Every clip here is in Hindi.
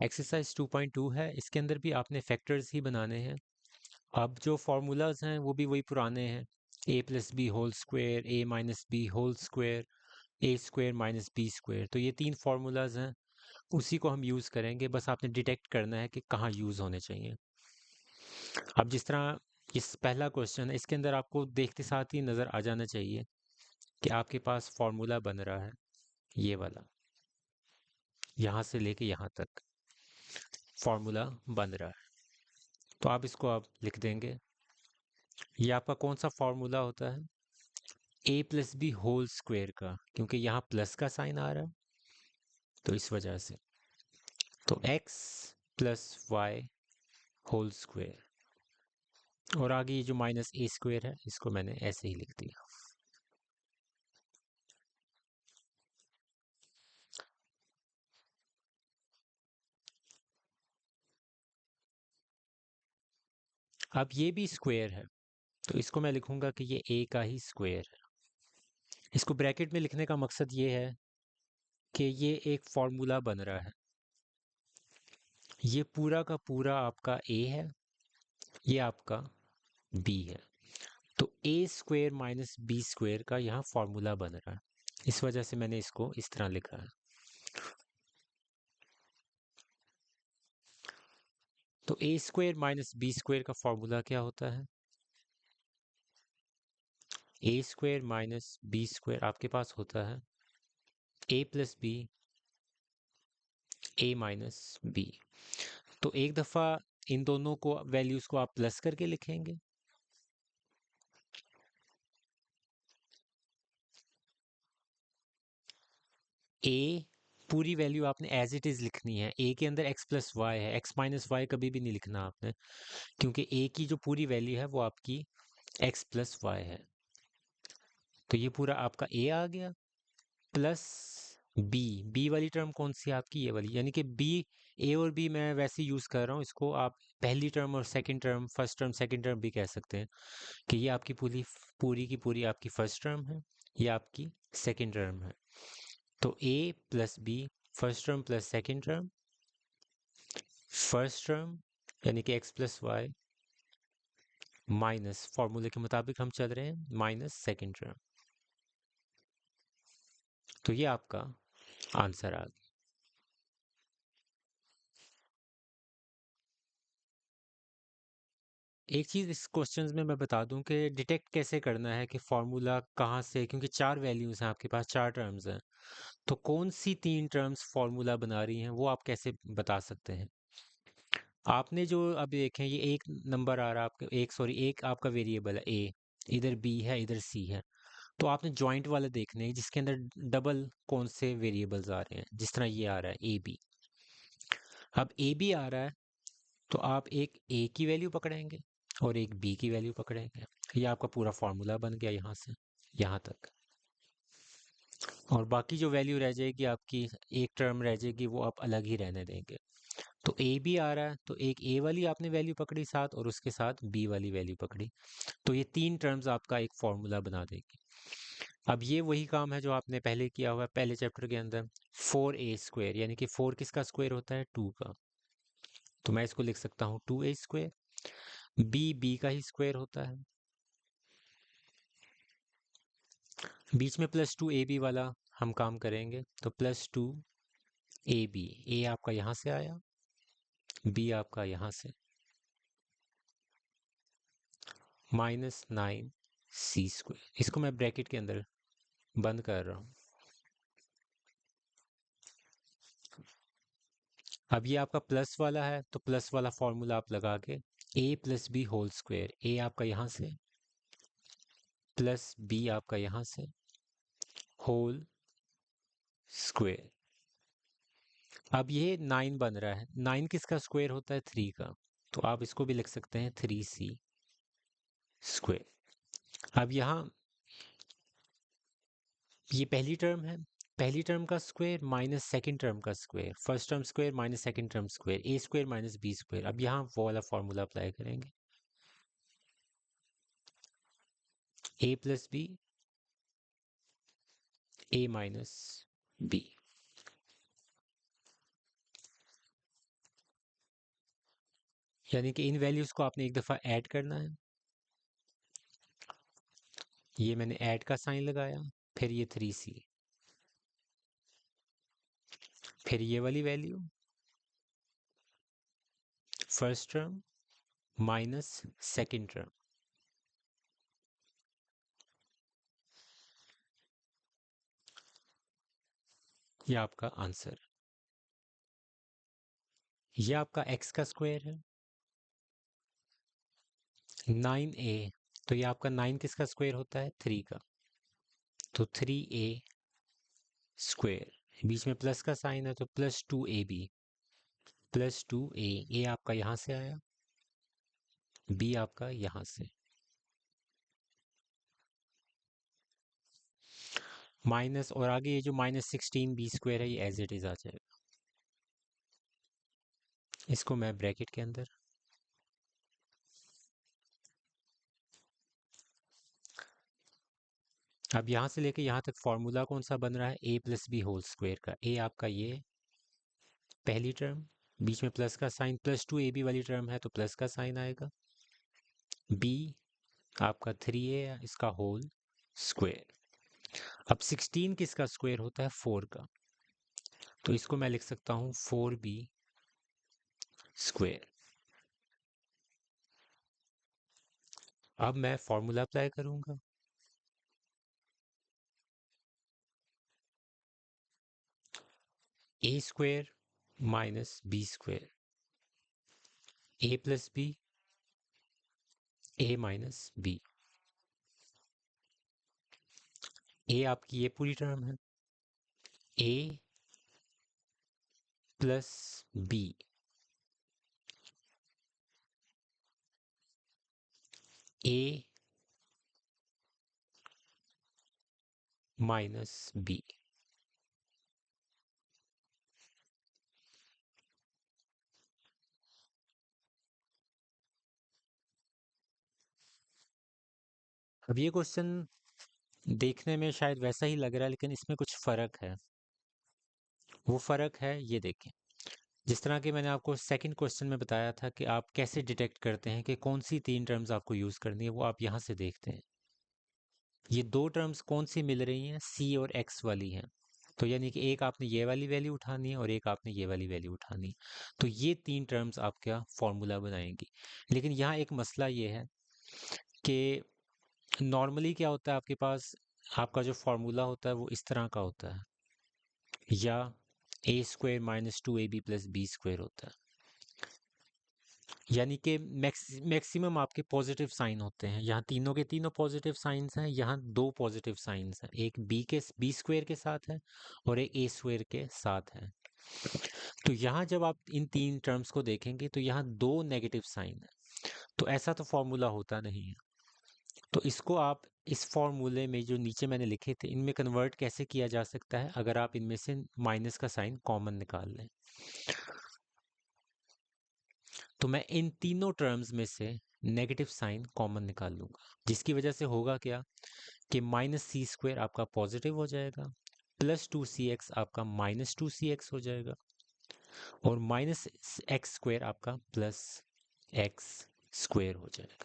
एक्सरसाइज 2.2 है, इसके अंदर भी आपने फैक्टर्स ही बनाने हैं। अब जो फार्मूलाज हैं वो भी वही पुराने हैं, ए plus b whole square, A minus B whole square, A square minus B square. तो ये तीन फार्मूलाज हैं, उसी को हम यूज़ करेंगे। बस आपने डिटेक्ट करना है कि कहाँ यूज़ होने चाहिए। अब जिस तरह इस पहला क्वेश्चन है, इसके अंदर आपको देखते साथ ही नज़र आ जाना चाहिए कि आपके पास फार्मूला बन रहा है, ये वाला, यहाँ से लेके यहाँ तक फार्मूला बन रहा है। तो आप इसको आप लिख देंगे। ये आपका कौन सा फार्मूला होता है? ए प्लस बी होल स्क्वायर का, क्योंकि यहाँ प्लस का साइन आ रहा है तो इस वजह से। तो x plus y whole square, और आगे ये जो माइनस ए स्क्वायर है इसको मैंने ऐसे ही लिख दिया। अब ये भी स्क्वायर है, तो इसको मैं लिखूंगा कि ये ए का ही स्क्वायर है। इसको ब्रैकेट में लिखने का मकसद ये है कि ये एक फॉर्मूला बन रहा है। ये पूरा का पूरा आपका ए है, ये आपका बी है। तो ए स्क्वायर माइनस बी स्क्वायर का यहाँ फॉर्मूला बन रहा है, इस वजह से मैंने इसको इस तरह लिखा है। तो ए स्क्वायर माइनस बी स्क्वायर का फॉर्मूला क्या होता है? ए स्क्वायर माइनस बी स्क्वायर आपके पास होता है ए plus B, A minus B. तो एक दफ़ा इन दोनों को वैल्यूज़ को आप प्लस करके लिखेंगे, ए पूरी वैल्यू आपने एज इट इज़ लिखनी है। ए के अंदर एक्स प्लस वाई है, एक्स माइनस वाई कभी भी नहीं लिखना आपने, क्योंकि ए की जो पूरी वैल्यू है वो आपकी एक्स प्लस वाई है। तो ये पूरा आपका ए आ गया, प्लस बी। बी वाली टर्म कौन सी है आपकी? ये वाली, यानी कि बी, ए और बी मैं वैसे यूज़ कर रहा हूँ, इसको आप पहली टर्म और second term, first term second term भी कह सकते हैं, कि ये आपकी पूरी पूरी की पूरी आपकी फर्स्ट टर्म है, ये आपकी सेकंड टर्म है। तो A plus B, first term plus second term, first term यानी कि एक्स प्लस वाई, माइनस फॉर्मूले के मुताबिक हम चल रहे हैं, माइनस सेकंड टर्म। तो ये आपका आंसर आ गया। एक चीज़ इस क्वेश्चंस में मैं बता दूं कि डिटेक्ट कैसे करना है कि फार्मूला कहाँ से, क्योंकि चार वैल्यूज हैं आपके पास, चार टर्म्स हैं, तो कौन सी तीन टर्म्स फार्मूला बना रही हैं वो आप कैसे बता सकते हैं? आपने जो अभी देखें, ये एक नंबर आ रहा है आपके, एक सॉरी एक आपका वेरिएबल है ए, इधर बी है इधर सी है। तो आपने जॉइंट वाले देखने हैं जिसके अंदर डबल कौन से वेरिएबल्स आ रहे हैं, जिस तरह ये आ रहा है ए बी। अब ए बी आ रहा है तो आप एक ए की वैल्यू पकड़ेंगे और एक बी की वैल्यू पकड़ेंगे। ये आपका पूरा फॉर्मूला बन गया यहाँ से यहाँ तक। और बाकी जो वैल्यू रह जाएगी आपकी, एक टर्म रह जाएगी, वो आप अलग ही रहने देंगे। तो ए बी आ रहा है तो एक ए वाली आपने वैल्यू पकड़ी साथ, और उसके साथ बी वाली वैल्यू पकड़ी, तो ये तीन टर्म्स आपका एक फॉर्मूला बना देगी। अब ये वही काम है जो आपने पहले किया हुआ है पहले चैप्टर के अंदर, 4a² यानी कि 4 किसका स्क्वायर होता है? 2 का। तो मैं इसको लिख सकता हूँ 2a²। बी बी का ही स्क्वायर होता है, बीच में प्लस 2ab वाला हम काम करेंगे, तो +2ab। ए आपका यहाँ से आया, बी आपका यहाँ से, -9c²। इसको मैं ब्रैकेट के अंदर बंद कर रहा हूँ। अब ये आपका प्लस वाला है तो प्लस वाला फॉर्मूला आप लगा के, ए प्लस बी होल स्क्वायर, ए आपका यहाँ से प्लस बी आपका यहाँ से होल स्क्वायर। अब ये 9 बन रहा है, 9 किसका स्क्वायर होता है? 3 का। तो आप इसको भी लिख सकते हैं 3c²। अब यहाँ ये पहली टर्म है, पहली टर्म का स्क्वायर माइनस सेकंड टर्म का square, first term square minus second term square, A square minus B square. अब यहाँ वो वाला फॉर्मूला अप्लाई करेंगे, A plus B, A minus B. यानी कि इन वैल्यूज को आपने एक दफ़ा ऐड करना है। ये मैंने ऐड का साइन लगाया, फिर ये 3c, फिर ये वाली value first term minus second term, ये आपका आंसर। ये आपका x का स्क्वायर है 9a, तो ये आपका 9 किसका स्क्वायर होता है 3 का, तो 3a स्क्वायर, बीच में प्लस का साइन है तो प्लस 2ab, प्लस 2a, ए आपका यहाँ से आया, b आपका यहाँ से, माइनस, और आगे ये जो -16b² है ये एज इट इज आ जाएगा, इसको मैं ब्रैकेट के अंदर, अब यहाँ से लेके यहाँ तक फॉर्मूला कौन सा बन रहा है, a plus b whole square का, a आपका ये पहली टर्म, बीच में प्लस का साइन, प्लस 2ab वाली टर्म है तो प्लस का साइन आएगा, b आपका 3a है इसका होल स्क्वायर। अब 16 किसका स्क्वायर होता है 4 का, तो इसको मैं लिख सकता हूँ 4b स्क्वायर। अब मैं फॉर्मूला अप्लाई करूंगा, a square minus B square, a plus b, a minus b, a आपकी ये पूरी टर्म है, a plus b, a minus b. अब ये क्वेश्चन देखने में शायद वैसा ही लग रहा है लेकिन इसमें कुछ फर्क है, वो फर्क है ये देखें। जिस तरह कि मैंने आपको सेकंड क्वेश्चन में बताया था कि आप कैसे डिटेक्ट करते हैं कि कौन सी तीन टर्म्स आपको यूज करनी है, वो आप यहाँ से देखते हैं। ये दो टर्म्स कौन सी मिल रही हैं, सी और एक्स वाली हैं, तो यानी कि एक आपने ये वाली वैल्यू उठानी है और एक आपने ये वाली वैल्यू उठानी है, तो ये तीन टर्म्स आपका फॉर्मूला बनाएंगी। लेकिन यहाँ एक मसला ये है कि नॉर्मली क्या होता है आपके पास, आपका जो फॉर्मूला होता है वो इस तरह का होता है, या A square minus 2ab plus B square होता है, यानी कि मैक्सिमम आपके पॉजिटिव साइन होते हैं। यहाँ तीनों के तीनों पॉजिटिव साइंस हैं, यहाँ दो पॉजिटिव साइंस हैं, एक बी स्क्वायर के साथ है और एक ए स्क्वायर के साथ है। तो यहाँ जब आप इन तीन टर्म्स को देखेंगे तो यहाँ दो नेगेटिव साइन है, तो ऐसा तो फॉर्मूला होता नहीं है। तो इसको आप इस फॉर्मूले में जो नीचे मैंने लिखे थे इनमें कन्वर्ट कैसे किया जा सकता है, अगर आप इनमें से माइनस का साइन कॉमन निकाल लें, तो मैं इन तीनों टर्म्स में से नेगेटिव साइन कॉमन निकाल लूंगा, जिसकी वजह से होगा क्या कि -c² आपका पॉजिटिव हो जाएगा, प्लस 2cx आपका -2cx हो जाएगा, और -x² आपका +x² हो जाएगा।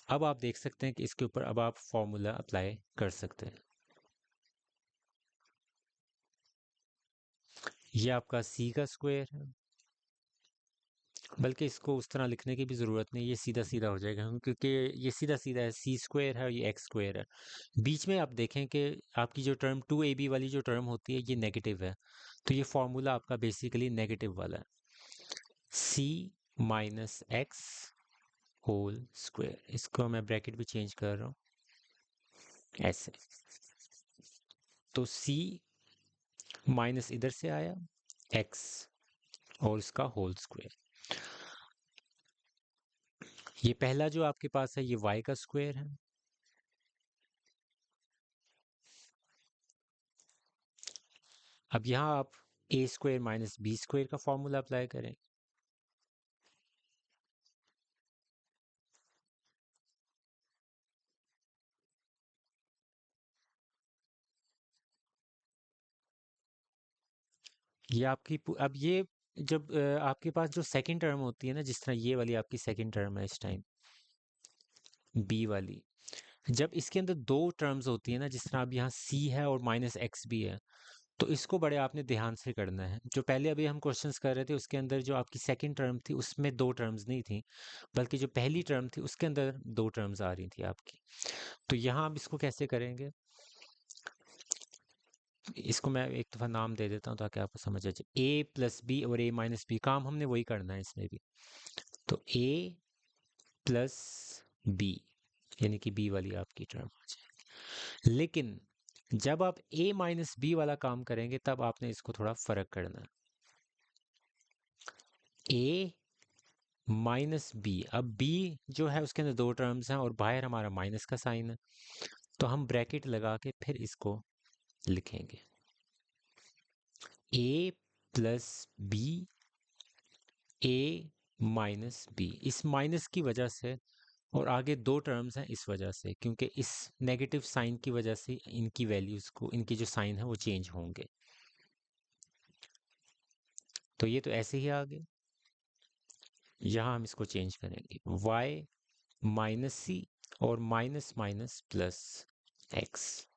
अब आप देख सकते हैं कि इसके ऊपर अब आप फॉर्मूला अप्लाई कर सकते हैं। ये आपका c का स्क्वायर है, बल्कि इसको उस तरह लिखने की भी ज़रूरत नहीं, ये सीधा सीधा हो जाएगा क्योंकि ये सीधा सीधा है, c² है और ये x² है। बीच में आप देखें कि आपकी जो टर्म 2ab वाली जो टर्म होती है ये नेगेटिव है, तो ये फॉर्मूला आपका बेसिकली नेगेटिव वाला है, c minus x whole square. इसको मैं ब्रैकेट भी चेंज कर रहा हूँ ऐसे, तो c माइनस इधर से आया x और इसका होल स्क्वायर। ये पहला जो आपके पास है ये y का स्क्वायर है, अब यहाँ आप a² माइनस b² का फॉर्मूला अप्लाई करें, ये आपकी अब ये जब आपके पास जो सेकंड टर्म होती है ना, जिस तरह ये वाली आपकी सेकंड टर्म है इस टाइम, बी वाली, जब इसके अंदर दो टर्म्स होती है ना, जिस तरह अब यहाँ सी है और माइनस एक्स भी है, तो इसको बड़े आपने ध्यान से करना है। जो पहले अभी हम क्वेश्चंस कर रहे थे उसके अंदर जो आपकी सेकंड टर्म थी उसमें दो टर्म्स नहीं थी, बल्कि जो पहली टर्म थी उसके अंदर दो टर्म्स आ रही थी आपकी। तो यहाँ आप इसको कैसे करेंगे, इसको मैं एक दफ़ा नाम दे देता हूँ ताकि आपको समझ आ जाए। ए प्लस बी और ए माइनस बी, काम हमने वही करना है इसमें भी। तो ए प्लस बी, यानी कि बी वाली आपकी टर्म आ जाएगी। लेकिन जब आप ए माइनस बी वाला काम करेंगे तब आपने इसको थोड़ा फर्क करना है। ए माइनस बी, अब बी जो है उसके अंदर दो टर्म्स हैं और बाहर हमारा माइनस का साइन है, तो हम ब्रैकेट लगा के फिर इसको लिखेंगे, ए plus B, A minus B. इस माइनस की वजह से और आगे दो टर्म्स हैं इस वजह से, क्योंकि इस नेगेटिव साइन की वजह से इनकी वैल्यूज को, इनकी जो साइन है वो चेंज होंगे। तो ये तो ऐसे ही आ गए। यहाँ हम इसको चेंज करेंगे, y माइनस सी और माइनस माइनस प्लस एक्स।